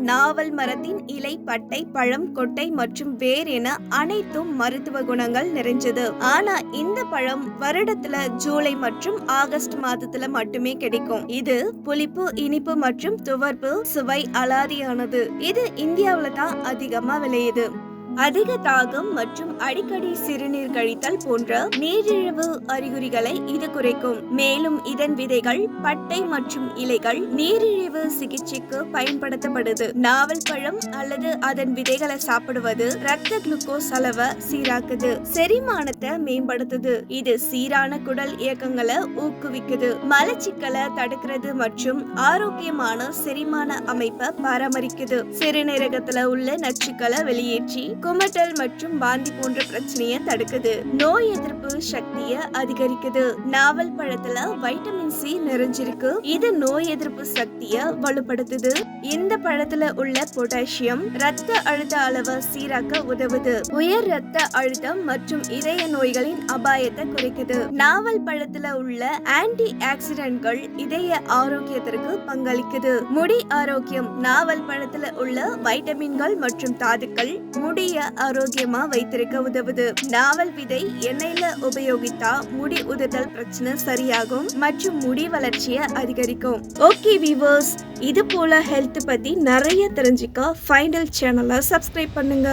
நாவல் மரத்தின் இலை, பட்டை, பழம், கொட்டை மற்றும் வேர் என அனைத்தும் மருத்துவ குணங்கள் நிறைஞ்சது. ஆனா இந்த பழம் வருடத்துல ஜூலை மற்றும் ஆகஸ்ட் மாதத்துல மட்டுமே கிடைக்கும். இது புளிப்பு, இனிப்பு மற்றும் துவர்ப்பு சுவை அலாதியானது. இது இந்தியாவில தான் அதிகமா விளையுது. அதிக தாகம் மற்றும் அடிக்கடி சிறுநீர் கழித்தல் போன்ற நீரிழிவு அறிகுறிகளை இது குறைக்கும். மேலும் இதன் விதைகள், பட்டை மற்றும் இலைகள் நீரிழிவு சிகிச்சைக்கு பயன்படுத்தப்படுது. நாவல் பழம் அல்லது அதன் விதைகளை சாப்பிடுவது ரத்த குளுக்கோஸ் அளவை சீராக்குது, செரிமானத்தை மேம்படுத்துது. இது சீரான குடல் இயக்கங்களை ஊக்குவிக்குது, மலச்சிக்கலை தடுக்கிறது மற்றும் ஆரோக்கியமான செரிமான அமைப்பை பராமரிக்குது. சிறுநீரகத்துல உள்ள நச்சுக்களை வெளியேற்றி குமட்டல் மற்றும் வாந்தி போன்ற பிரச்சனையை தடுக்குது. நோய் எதிர்ப்பு சக்தியை அதிகரிக்குது. நாவல் பழத்துல வைட்டமின் சி நிறைஞ்சிருக்கு. இது நோய் எதிர்ப்பு சக்தியை வலுப்படுத்துது. இந்த பழத்துல உள்ள பொட்டாசியம் ரத்த அழுத்த அளவை சீராக்க உதவுது. உயர் ரத்த அழுத்தம் மற்றும் இதய நோய்களின் அபாயத்தை குறைக்குது. நாவல் பழத்துல உள்ள ஆன்டி ஆக்சிடென்ட்கள் இதய ஆரோக்கியத்திற்கு பங்களிக்குது. முடி ஆரோக்கியம். நாவல் பழத்துல உள்ள வைட்டமின்கள் மற்றும் தாதுக்கள் முடிய ஆரோக்கியமா வைத்திருக்க உதவுது. நாவல் விதை எண்ணெயில உபயோகித்தா முடி உதிர்தல் பிரச்சனை சரியாகும் மற்றும் முடி வளர்ச்சியை அதிகரிக்கும். ஓகே வியூவர்ஸ், இது போல ஹெல்த் பத்தி நிறைய தெரிஞ்சுக்க ஃபைனல் சேனலை சப்ஸ்கிரைப் பண்ணுங்க.